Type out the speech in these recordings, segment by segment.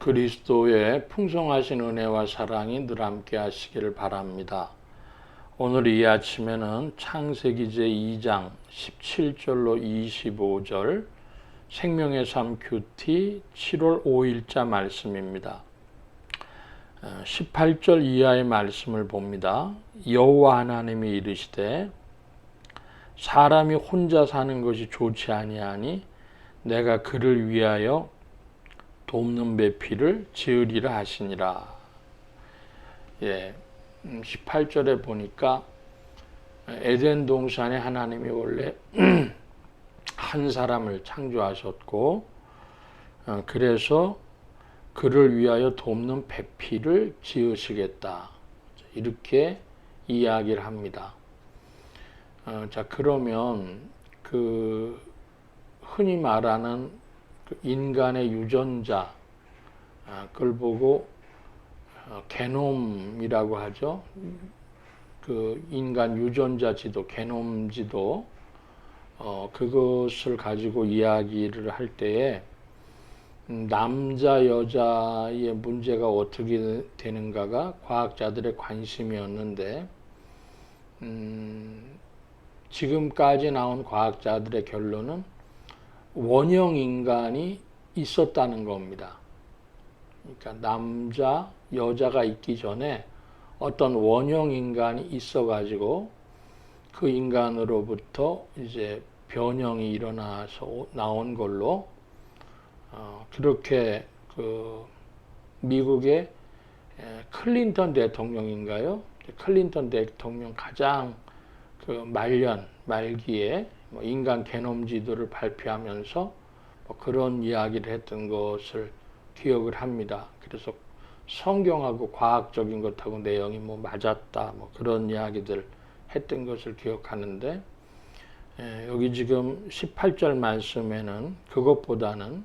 그리스도의 풍성하신 은혜와 사랑이 늘 함께 하시기를 바랍니다. 오늘 이 아침에는 창세기 제2장 17절로 25절 생명의 삶 큐티 7월 5일자 말씀입니다. 18절 이하의 말씀을 봅니다. 여호와 하나님이 이르시되 사람이 혼자 사는 것이 좋지 아니하니 내가 그를 위하여 돕는 배필을 지으리라 하시니라. 18절에 보니까 에덴 동산에 하나님이 원래 한 사람을 창조하셨고 그래서 그를 위하여 돕는 배필을 지으시겠다. 이렇게 이야기를 합니다. 자, 그러면 그 흔히 말하는 인간의 유전자, 그걸 보고 게놈이라고 하죠. 그 인간 유전자 지도, 게놈 지도, 그것을 가지고 이야기를 할 때에 남자, 여자의 문제가 어떻게 되는가가 과학자들의 관심이었는데, 지금까지 나온 과학자들의 결론은 원형 인간이 있었다는 겁니다. 그러니까 남자, 여자가 있기 전에 어떤 원형 인간이 있어가지고 그 인간으로부터 이제 변형이 일어나서 나온 걸로 그렇게 그 미국의 클린턴 대통령인가요? 클린턴 대통령 가장 그 말기에 인간 게놈 지도를 발표하면서 그런 이야기를 했던 것을 기억을 합니다. 그래서 성경하고 과학적인 것하고 내용이 맞았다 그런 이야기들 했던 것을 기억하는데, 여기 지금 18절 말씀에는 그것보다는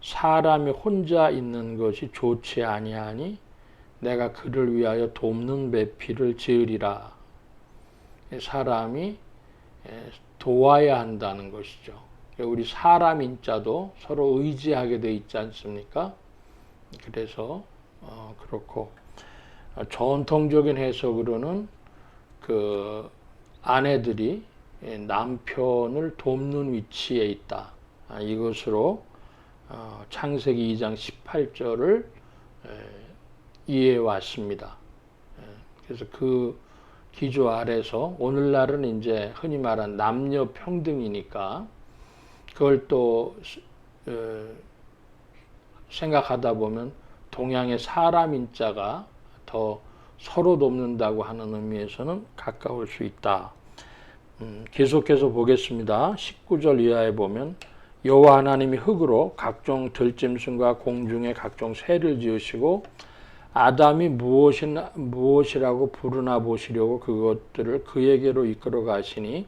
사람이 혼자 있는 것이 좋지 아니하니 내가 그를 위하여 돕는 배필을 지으리라. 사람이 도와야 한다는 것이죠. 우리 사람 인자도 서로 의지하게 돼 있지 않습니까? 그래서 그렇고 전통적인 해석으로는 그 아내들이 남편을 돕는 위치에 있다. 이것으로 창세기 2장 18절을 이해해 왔습니다. 그래서 그 기조 아래서 오늘날은 이제 흔히 말한 남녀 평등이니까 그걸 또 생각하다 보면 동양의 사람 인자가 더 서로 돕는다고 하는 의미에서는 가까울 수 있다. 계속해서 보겠습니다. 19절 이하에 보면 여호와 하나님이 흙으로 각종 들짐승과 공중의 각종 새를 지으시고 아담이 무엇이라고 부르나 보시려고 그것들을 그에게로 이끌어 가시니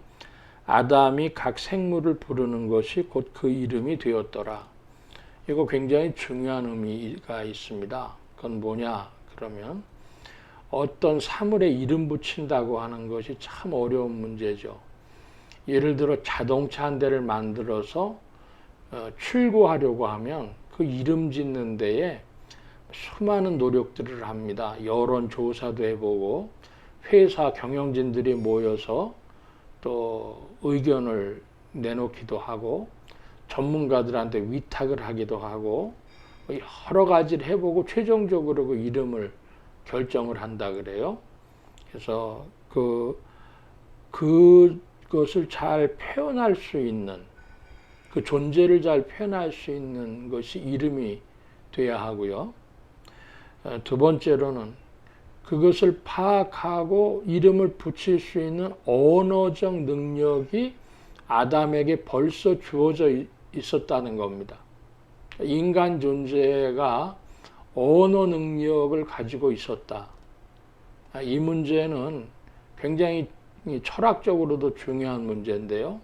아담이 각 생물을 부르는 것이 곧 그 이름이 되었더라. 이거 굉장히 중요한 의미가 있습니다. 그건 뭐냐 그러면 어떤 사물에 이름 붙인다고 하는 것이 참 어려운 문제죠. 예를 들어 자동차 한 대를 만들어서 출고하려고 하면 그 이름 짓는 데에 수많은 노력들을 합니다. 여론조사도 해보고 회사 경영진들이 모여서 또 의견을 내놓기도 하고 전문가들한테 위탁을 하기도 하고 여러 가지를 해보고 최종적으로 그 이름을 결정을 한다 그래요. 그래서 그것을 잘 표현할 수 있는 그 존재를 잘 표현할 수 있는 것이 이름이 돼야 하고요. 두 번째로는 그것을 파악하고 이름을 붙일 수 있는 언어적 능력이 아담에게 벌써 주어져 있었다는 겁니다. 인간 존재가 언어 능력을 가지고 있었다. 이 문제는 굉장히 철학적으로도 중요한 문제인데요.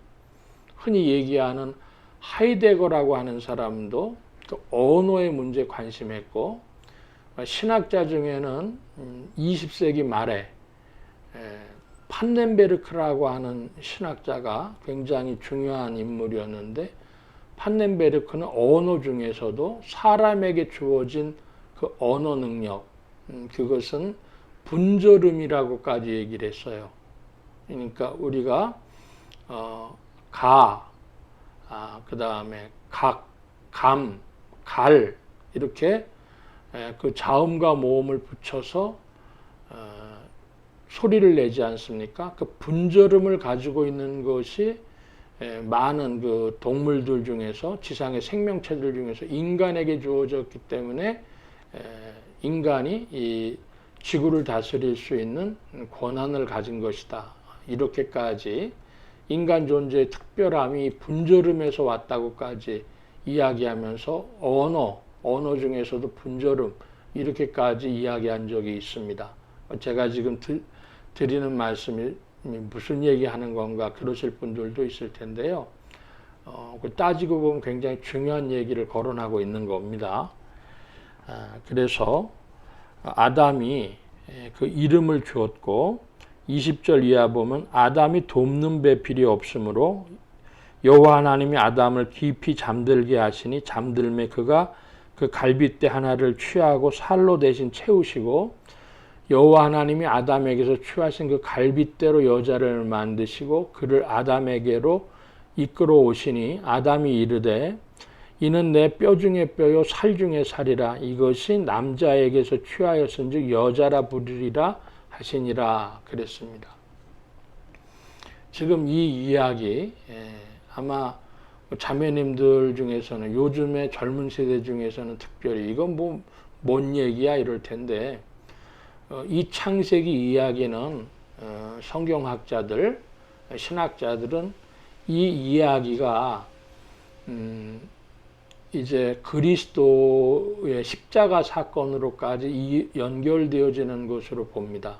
흔히 얘기하는 하이데거라고 하는 사람도 그 언어의 문제에 관심했고, 신학자 중에는 20세기 말에 판넨베르크라고 하는 신학자가 굉장히 중요한 인물이었는데 판넨베르크는 언어 중에서도 사람에게 주어진 그 언어 능력, 그것은 분절음이라고까지 얘기를 했어요. 그러니까 우리가 그 다음에 각, 감, 갈 이렇게 그 자음과 모음을 붙여서 소리를 내지 않습니까? 그 분절음을 가지고 있는 것이 많은 그 동물들 중에서 지상의 생명체들 중에서 인간에게 주어졌기 때문에 인간이 이 지구를 다스릴 수 있는 권한을 가진 것이다. 이렇게까지 인간 존재의 특별함이 분절음에서 왔다고까지 이야기하면서 언어 중에서도 분절음 이렇게까지 이야기한 적이 있습니다. 제가 지금 드리는 말씀이 무슨 얘기하는 건가 그러실 분들도 있을 텐데요. 따지고 보면 굉장히 중요한 얘기를 거론하고 있는 겁니다. 그래서 아담이 그 이름을 주었고 20절 이하 보면 아담이 돕는 배필이 없으므로 여호와 하나님이 아담을 깊이 잠들게 하시니 잠들매 그가 그 갈빗대 하나를 취하고 살로 대신 채우시고 여호와 하나님이 아담에게서 취하신 그 갈빗대로 여자를 만드시고 그를 아담에게로 이끌어 오시니 아담이 이르되 이는 내 뼈 중에 뼈요 살 중에 살이라 이것이 남자에게서 취하였은즉 여자라 부르리라 하시니라 그랬습니다. 지금 이 이야기 아마 자매님들 중에서는 요즘의 젊은 세대 중에서는 특별히 이건 뭔 얘기야 이럴 텐데 이 창세기 이야기는 성경학자들, 신학자들은 이 이야기가 이제 그리스도의 십자가 사건으로까지 연결되어지는 것으로 봅니다.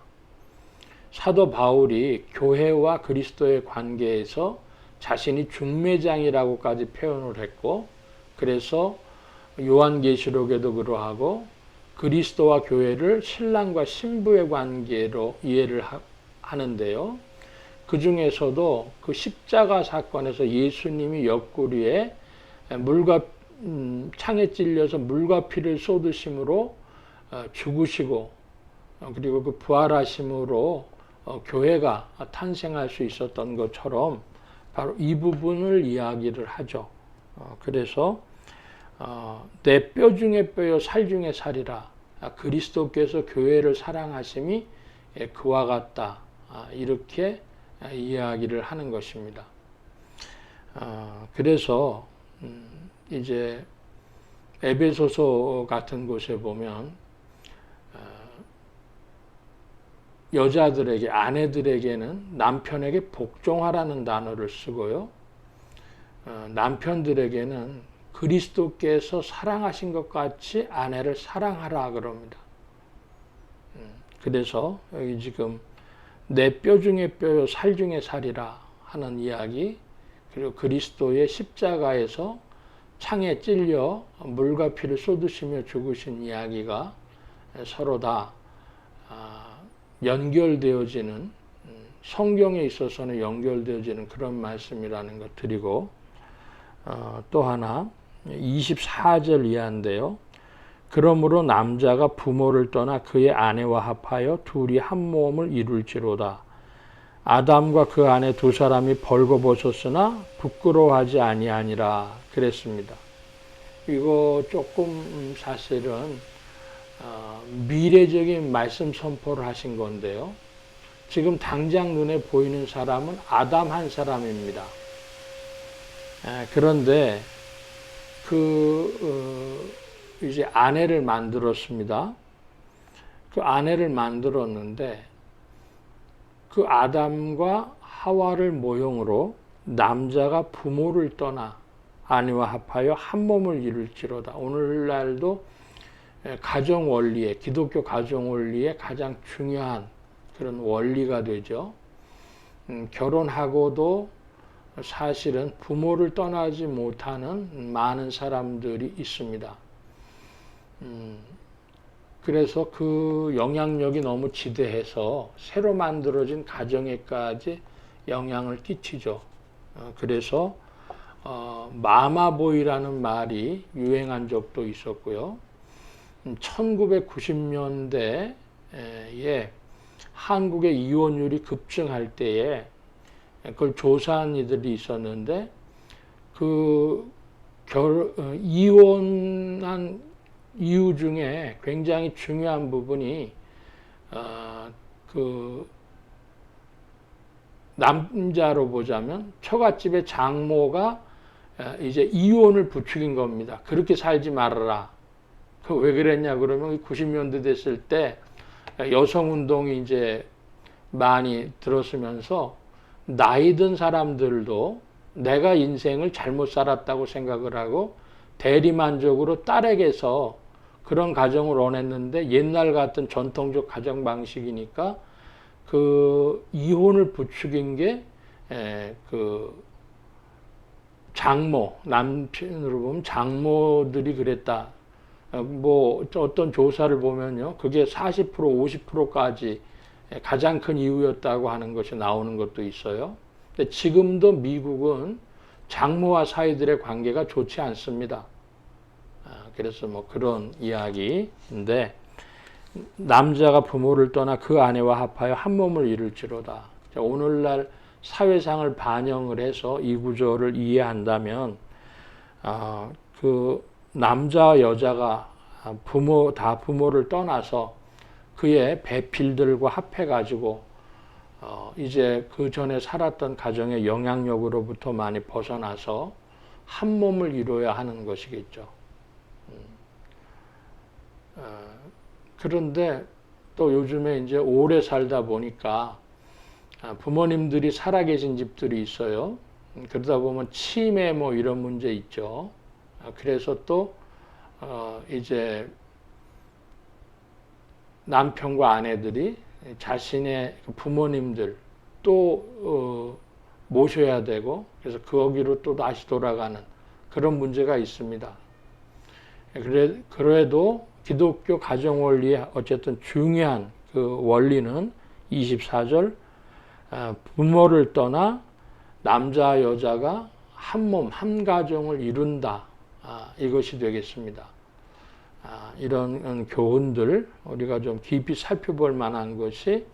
사도 바울이 교회와 그리스도의 관계에서 자신이 중매장이라고까지 표현을 했고 그래서 요한계시록에도 그러하고 그리스도와 교회를 신랑과 신부의 관계로 이해를 하는데요. 그 중에서도 그 십자가 사건에서 예수님이 옆구리에 창에 찔려서 물과 피를 쏟으심으로 죽으시고 그리고 그 부활하심으로 교회가 탄생할 수 있었던 것처럼 바로 이 부분을 이야기를 하죠. 그래서 내 뼈 중에 뼈요 살 중에 살이라 그리스도께서 교회를 사랑하심이 그와 같다 이렇게 이야기를 하는 것입니다. 그래서 이제 에베소서 같은 곳에 보면 여자들에게 아내들에게는 남편에게 복종하라는 단어를 쓰고요. 남편들에게는 그리스도께서 사랑하신 것 같이 아내를 사랑하라 그럽니다. 그래서 여기 지금 내 뼈 중에 뼈요 살 중에 살이라 하는 이야기 그리고 그리스도의 십자가에서 창에 찔려 물과 피를 쏟으시며 죽으신 이야기가 서로 다 연결되어지는 성경에 있어서는 연결되어지는 그런 말씀이라는 것 드리고 또 하나 24절 이하인데요. 그러므로 남자가 부모를 떠나 그의 아내와 합하여 둘이 한 몸을 이룰지로다. 아담과 그 아내 두 사람이 벌거벗었으나 부끄러워하지 아니하니라 그랬습니다. 이거 조금 사실은 미래적인 말씀 선포를 하신 건데요. 지금 당장 눈에 보이는 사람은 아담 한 사람입니다. 그런데 이제 아내를 만들었습니다. 그 아내를 만들었는데 그 아담과 하와를 모형으로 남자가 부모를 떠나 아내와 합하여 한 몸을 이룰지로다. 오늘날도 가정 원리에 기독교 가정 원리에 가장 중요한 그런 원리가 되죠. 결혼하고도 사실은 부모를 떠나지 못하는 많은 사람들이 있습니다. 그래서 그 영향력이 너무 지대해서 새로 만들어진 가정에까지 영향을 끼치죠. 그래서 마마보이라는 말이 유행한 적도 있었고요. 1990년대에 한국의 이혼율이 급증할 때에 그걸 조사한 이들이 있었는데 이혼한 이유 중에 굉장히 중요한 부분이 남자로 보자면 처갓집의 장모가 이제 이혼을 부추긴 겁니다. 그렇게 살지 말아라. 왜 그랬냐 그러면 90년대 됐을 때 여성운동이 이제 많이 들었으면서 나이 든 사람들도 내가 인생을 잘못 살았다고 생각을 하고 대리만족으로 딸에게서 그런 가정을 원했는데 옛날 같은 전통적 가정 방식이니까 그 이혼을 부추긴 게 장모, 남편으로 보면 장모들이 그랬다. 뭐 어떤 조사를 보면요, 그게 40%, 50%까지 가장 큰 이유였다고 하는 것이 나오는 것도 있어요. 근데 지금도 미국은 장모와 사위들의 관계가 좋지 않습니다. 그래서 뭐 그런 이야기인데, 남자가 부모를 떠나 그 아내와 합하여 한 몸을 이룰지로다. 오늘날 사회상을 반영을 해서 이 구조를 이해한다면 그 남자와 여자가 부모를 떠나서 그의 배필들과 합해가지고 이제 그 전에 살았던 가정의 영향력으로부터 많이 벗어나서 한 몸을 이루어야 하는 것이겠죠. 그런데 또 요즘에 이제 오래 살다 보니까 부모님들이 살아계신 집들이 있어요. 그러다 보면 치매 뭐 이런 문제 있죠. 그래서 또 이제 남편과 아내들이 자신의 부모님들 또 모셔야 되고, 그래서 거기로 또 다시 돌아가는 그런 문제가 있습니다. 그래도 기독교 가정 원리의 어쨌든 중요한 그 원리는 24절 부모를 떠나 남자 여자가 한 몸, 한 가정을 이룬다. 이것이 되겠습니다. 이런 교훈들 우리가 좀 깊이 살펴볼 만한 것이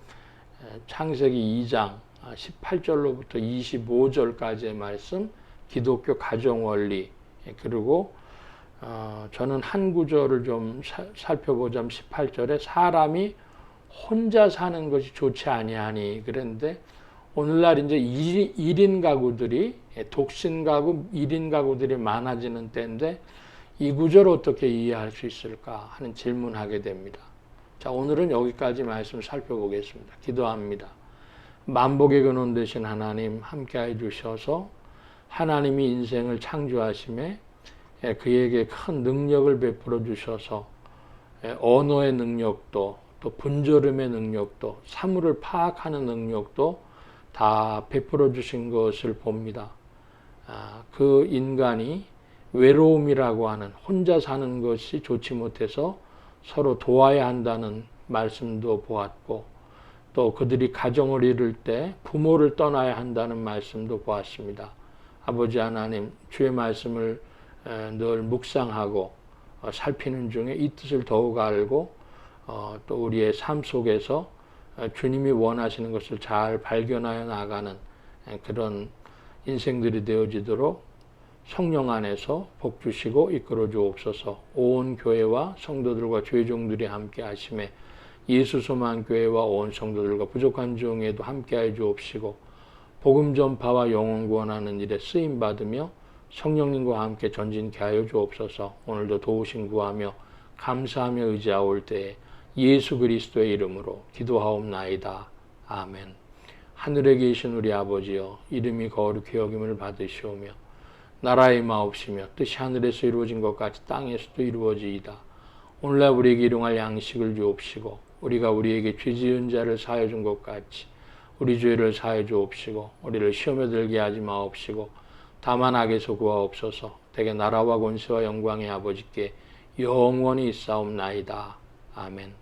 창세기 2장 18절로부터 25절까지의 말씀, 기독교 가정 원리, 그리고 저는 한 구절을 좀 살펴보자면 18절에 사람이 혼자 사는 것이 좋지 아니하니, 그런데 오늘날 이제 1인 가구들이, 독신 가구, 1인 가구들이 많아지는 때인데 이 구절을 어떻게 이해할 수 있을까 하는 질문하게 됩니다. 자, 오늘은 여기까지 말씀 살펴보겠습니다. 기도합니다. 만복의 근원 되신 하나님 함께해 주셔서 하나님이 인생을 창조하심에 그에게 큰 능력을 베풀어 주셔서 언어의 능력도 또 분절음의 능력도 사물을 파악하는 능력도 다 베풀어 주신 것을 봅니다. 그 인간이 외로움이라고 하는 혼자 사는 것이 좋지 못해서 서로 도와야 한다는 말씀도 보았고, 또 그들이 가정을 이룰 때 부모를 떠나야 한다는 말씀도 보았습니다. 아버지 하나님, 주의 말씀을 늘 묵상하고 살피는 중에 이 뜻을 더욱 알고 또 우리의 삶 속에서 주님이 원하시는 것을 잘 발견하여 나가는 그런 인생들이 되어지도록 성령 안에서 복 주시고 이끌어 주옵소서. 온 교회와 성도들과 죄종들이 함께 하심에 예수 소망 교회와 온 성도들과 부족한 중에도 함께 해 주옵시고, 복음 전파와 영혼 구원하는 일에 쓰임 받으며 성령님과 함께 전진케 하여 주옵소서. 오늘도 도우심 구하며 감사하며 의지하올 때에 예수 그리스도의 이름으로 기도하옵나이다. 아멘. 하늘에 계신 우리 아버지여, 이름이 거룩히 여김을 받으시오며 나라의 마옵시며 뜻이 하늘에서 이루어진 것 같이 땅에서도 이루어지이다. 오늘날 우리에게 일용할 양식을 주옵시고, 우리가 우리에게 죄 지은 자를 사하여 준 것 같이 우리 죄를 사하여 주옵시고, 우리를 시험에 들게 하지 마옵시고 다만 악에서 구하옵소서. 대개 나라와 권세와 영광의 아버지께 영원히 있사옵나이다. 아멘.